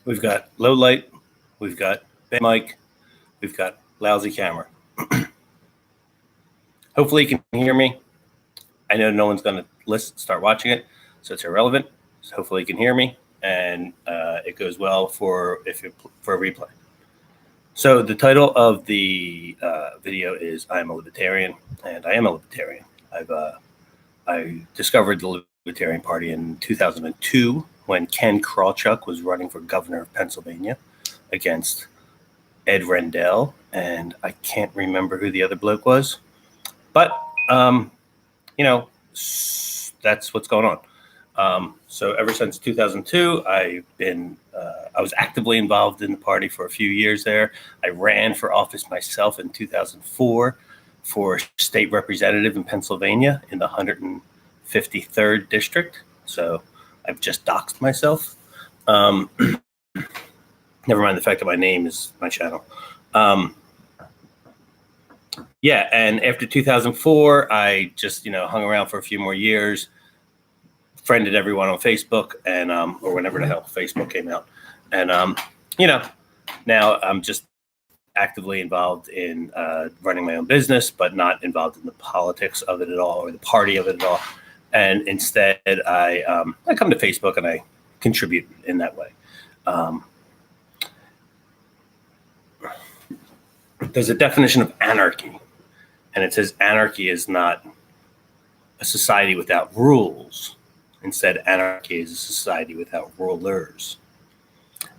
We've got low light, we've got bad mic, we've got lousy camera. Hopefully you can hear me. I know no one's going to start watching it, so it's irrelevant. So hopefully you can hear me, and it goes well for a replay. So the title of the video is "I'm a Libertarian," and I am a Libertarian. I discovered the Libertarian Party in 2002 when Ken Krawchuk was running for governor of Pennsylvania against Ed Rendell, and I can't remember who the other bloke was, but that's what's going on. So ever since 2002, I was actively involved in the party for a few years there. I ran for office myself in 2004 for state representative in Pennsylvania in the 153rd district. So I've just doxed myself. Never mind the fact that my name is my channel. Yeah, and after 2004, I just hung around for a few more years, friended everyone on Facebook, and or whenever the hell Facebook came out, and now I'm just actively involved in running my own business, but not involved in the politics of it at all or the party of it at all. And instead, I come to Facebook and I contribute in that way. There's a definition of anarchy, and it says anarchy is not a society without rules. Instead, anarchy is a society without rulers.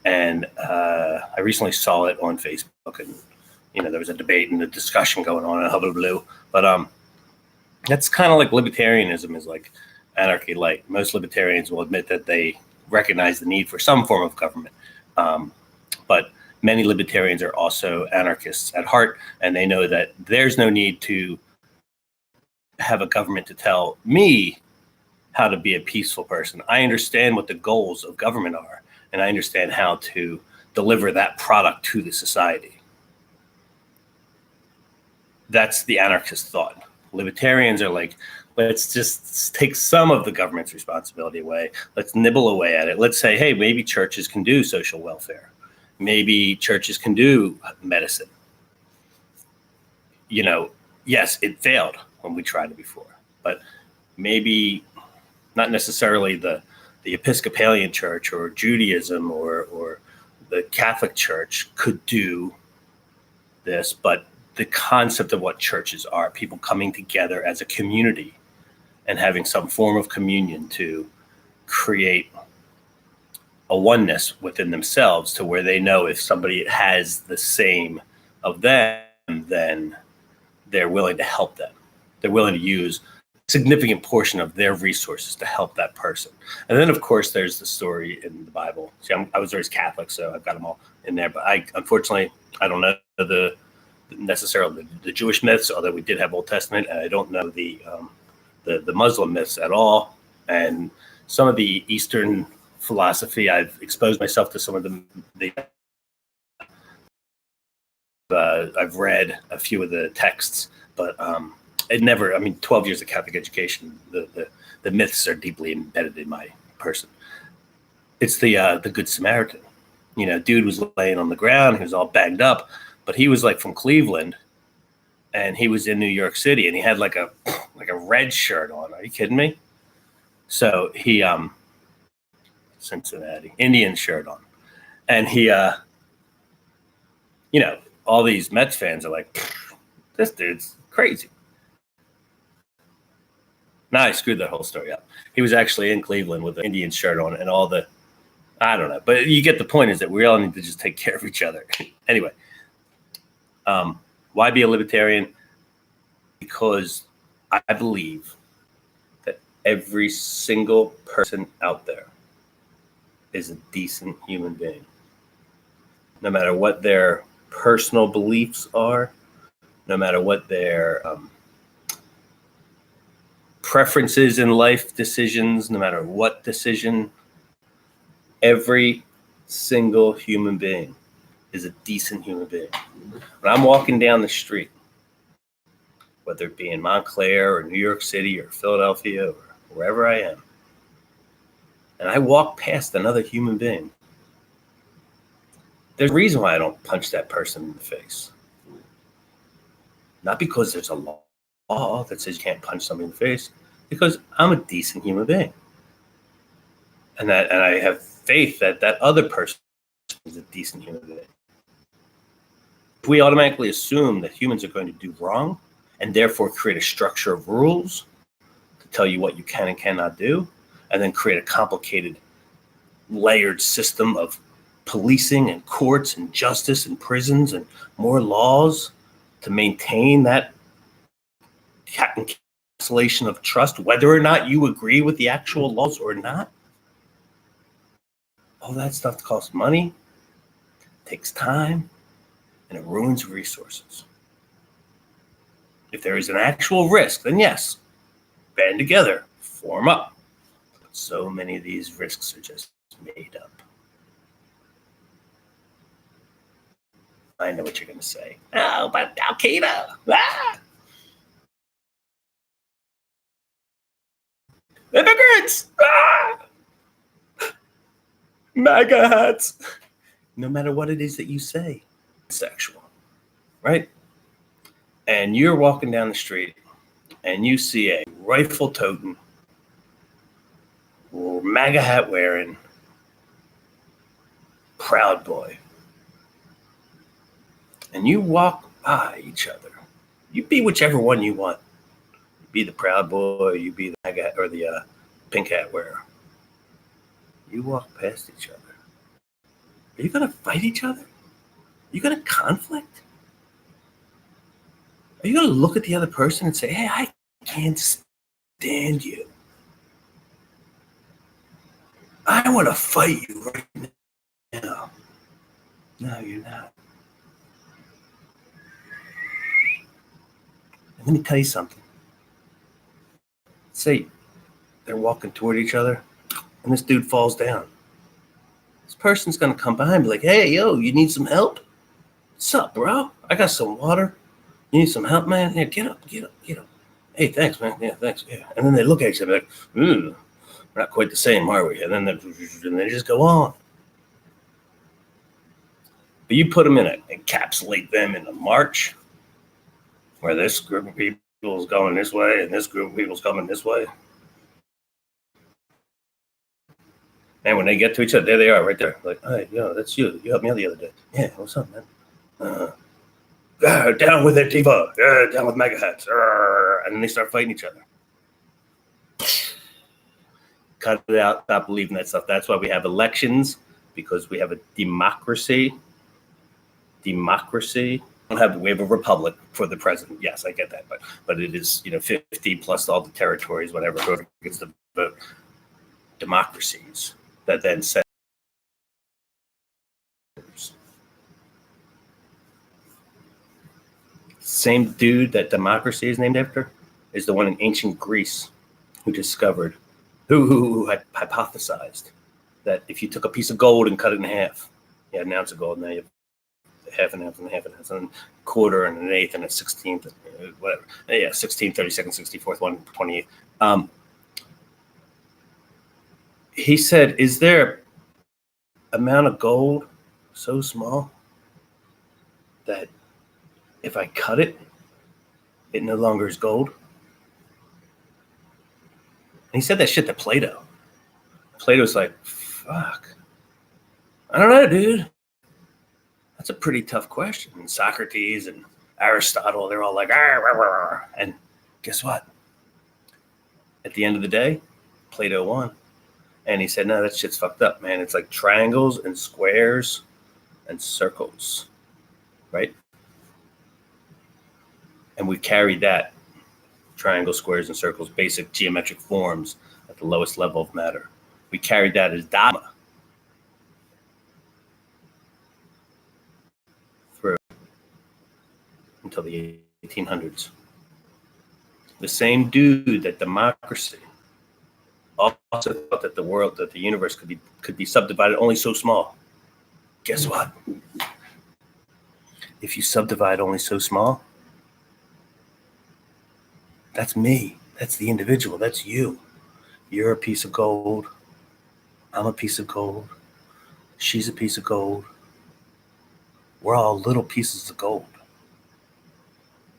And I recently saw it on Facebook, and there was a debate and a discussion going on in Hubble Blue. But that's kind of like libertarianism is like anarchy light. Most libertarians will admit that they recognize the need for some form of government, but many libertarians are also anarchists at heart, and they know that there's no need to have a government to tell me how to be a peaceful person. I understand what the goals of government are, and I understand how to deliver that product to the society. That's the anarchist thought. Libertarians are like, let's just take some of the government's responsibility away. Let's nibble away at it. Let's say, hey, maybe churches can do social welfare. Maybe churches can do medicine. Yes, it failed when we tried it before, but maybe not necessarily the Episcopalian Church or Judaism or the Catholic Church could do this, but the concept of what churches are, people coming together as a community and having some form of communion to create a oneness within themselves to where they know if somebody has the same of them, then they're willing to help them. They're willing to use a significant portion of their resources to help that person. And then, of course, there's the story in the Bible. See, I was raised Catholic, so I've got them all in there. But unfortunately, I don't know necessarily the Jewish myths, although we did have Old Testament, and I don't know the Muslim myths at all. And some of the Eastern philosophy, I've exposed myself to some of I've read a few of the texts, but it never. 12 years of Catholic education, the myths are deeply embedded in my person. It's the Good Samaritan. Dude was laying on the ground. He was all banged up, but he was like from Cleveland, and he was in New York City, and he had like a red shirt on. Are you kidding me? So he Cincinnati Indian shirt on, and he all these Mets fans are like, this dude's crazy. Now I screwed that whole story up. He was actually in Cleveland with an Indian shirt on and all the, I don't know, but you get the point, is that we all need to just take care of each other. Anyway, why be a libertarian? Because I believe that every single person out there is a decent human being. No matter what their personal beliefs are, no matter what their preferences in life decisions, no matter what decision, every single human being is a decent human being. When I'm walking down the street, whether it be in Montclair or New York City or Philadelphia or wherever I am, and I walk past another human being, There's a reason why I don't punch that person in the face. Not because there's a law that says you can't punch somebody in the face, because I'm a decent human being. And I have faith that that other person is a decent human being. If we automatically assume that humans are going to do wrong and therefore create a structure of rules to tell you what you can and cannot do, and then create a complicated, layered system of policing and courts and justice and prisons and more laws to maintain that encapsulation of trust, whether or not you agree with the actual laws or not. All that stuff costs money, takes time, and it ruins resources. If there is an actual risk, then yes, band together, form up. But so many of these risks are just made up. I know what you're going to say. Oh, but Al Qaeda. Ah! Immigrants. Ah! MAGA hats. No matter what it is that you say, it's sexual, right? And you're walking down the street and you see a rifle toting, or MAGA hat wearing, Proud Boy. And you walk by each other. You be whichever one you want. You be the Proud Boy, you be the MAGA hat, or the pink hat wearer. You walk past each other. Are you going to fight each other? Are you going to conflict? Are you going to look at the other person and say, hey, I can't stand you. I want to fight you right now. No, you're not. And let me tell you something. Say they're walking toward each other and this dude falls down. This person's going to come by and be like, hey, yo, you need some help? What's up, bro? I got some water. You need some help, man? Yeah, get up. Hey, thanks, man. Yeah, thanks. Yeah. And then they look at each other like, we're not quite the same, are we? And then they just go on. But you put them encapsulate them in a march where this group of people is going this way and this group of people is coming this way. And when they get to each other, there they are right there. Like, hey, yo, that's you. You helped me out the other day. Yeah, what's up, man? Down with Antifa. Down with MAGA hats. And then they start fighting each other. Cut it out. Stop believing that stuff. That's why we have elections, because we have a democracy. We have a republic for the president. Yes, I get that. But it is, 50 plus all the territories, whatever, whoever gets the vote. Democracies that then set. Same dude that democracy is named after is the one in ancient Greece who who hypothesized that if you took a piece of gold and cut it in half, you had an ounce of gold, now you have half and half and half and half, and a quarter and an eighth and a 16th, whatever. Yeah, 16th, 32nd, 64th, 1/28. He said, is there amount of gold so small that if I cut it, it no longer is gold? And he said that shit to Plato. Plato's like, fuck. I don't know, dude. That's a pretty tough question. And Socrates and Aristotle, they're all like, arr, arr, arr. And guess what? At the end of the day, Plato won. And he said, no, that shit's fucked up, man. It's like triangles and squares and circles, right? And we carried that, triangles, squares, and circles, basic geometric forms at the lowest level of matter. We carried that as dogma through until the 1800s. The same dude that democracy also thought that the universe could be subdivided only so small. Guess what? If you subdivide only so small, that's me. That's the individual. That's you. You're a piece of gold. I'm a piece of gold. She's a piece of gold. We're all little pieces of gold,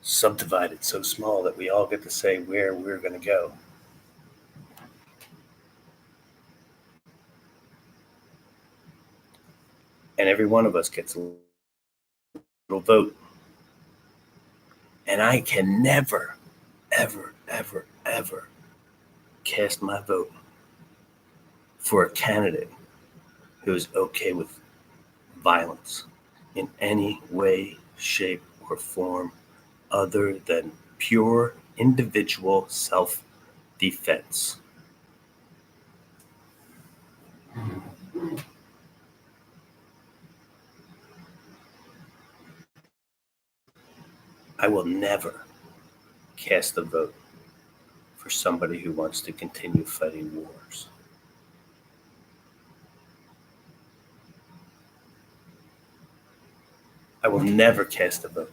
subdivided so small that we all get to say where we're going to go. And every one of us gets a little vote. And I can never, ever, ever, ever cast my vote for a candidate who is okay with violence in any way, shape, or form other than pure individual self-defense. I will never cast a vote for somebody who wants to continue fighting wars. I will never cast a vote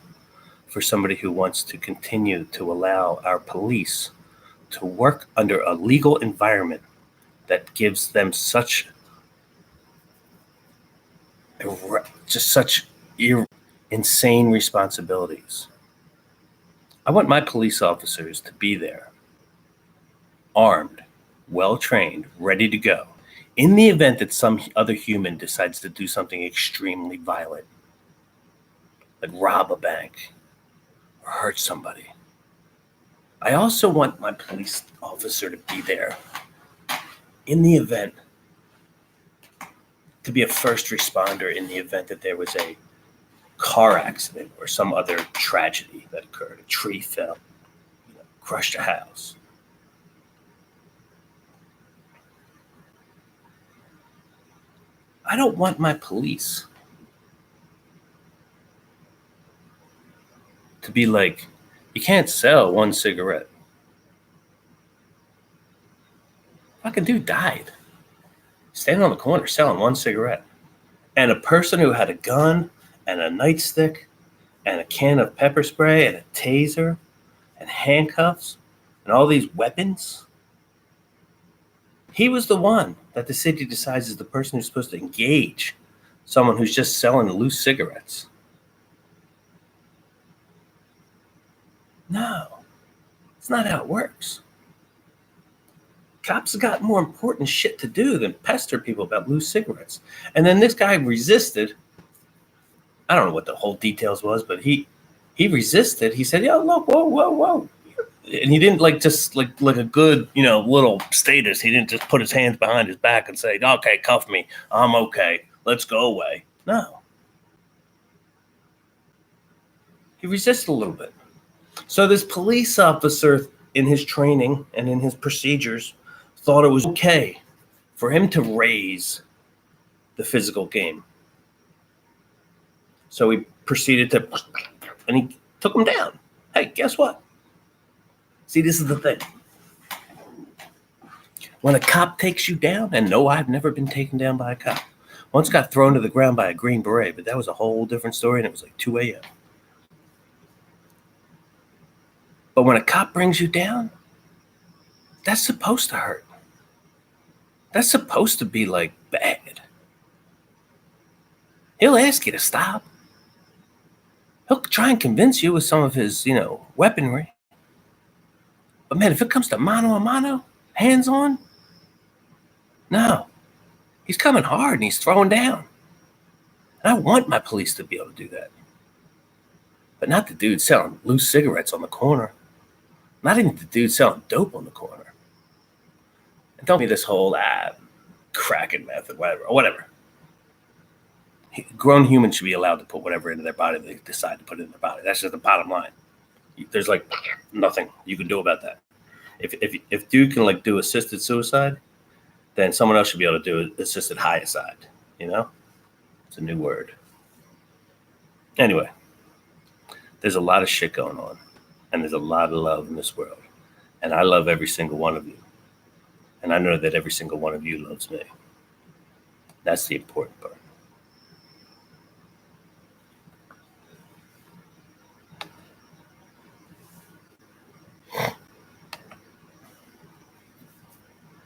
for somebody who wants to continue to allow our police to work under a legal environment that gives them such insane responsibilities. I want my police officers to be there, armed, well-trained, ready to go, in the event that some other human decides to do something extremely violent, like rob a bank or hurt somebody. I also want my police officer to be there in the event, to be a first responder in the event that there was a car accident or some other tragedy that occurred. A tree fell, crushed a house. I don't want my police to be like, you can't sell one cigarette. Fucking dude died standing on the corner selling one cigarette. And a person who had a gun and a nightstick and a can of pepper spray and a taser and handcuffs and all these weapons, he was the one that the city decides is the person who's supposed to engage someone who's just selling loose cigarettes. No, it's not how it works. Cops have got more important shit to do than pester people about loose cigarettes. And then this guy resisted. I don't know what the whole details was, but he resisted. He said, "Yo, look, whoa." And he didn't just like a good, little status. He didn't just put his hands behind his back and say, "Okay, cuff me. I'm okay. Let's go away." No. He resisted a little bit. So this police officer, in his training and in his procedures, thought it was okay for him to raise the physical game. So he proceeded to, and he took him down. Hey, guess what? See, this is the thing. When a cop takes you down, and no, I've never been taken down by a cop. Once got thrown to the ground by a Green Beret, but that was a whole different story, and it was like 2 a.m. But when a cop brings you down, that's supposed to hurt. That's supposed to be like bad. He'll ask you to stop. He'll try and convince you with some of his, weaponry. But man, if it comes to mano a mano, hands on, no. He's coming hard and he's throwing down. And I want my police to be able to do that. But not the dude selling loose cigarettes on the corner. Not even the dude selling dope on the corner. And don't be this whole cracking method, whatever. Grown humans should be allowed to put whatever into their body they decide to put in their body. That's just the bottom line. There's nothing you can do about that. If dude can do assisted suicide, then someone else should be able to do assisted homicide. It's a new word. Anyway, there's a lot of shit going on, and there's a lot of love in this world, and I love every single one of you, and I know that every single one of you loves me. That's the important part.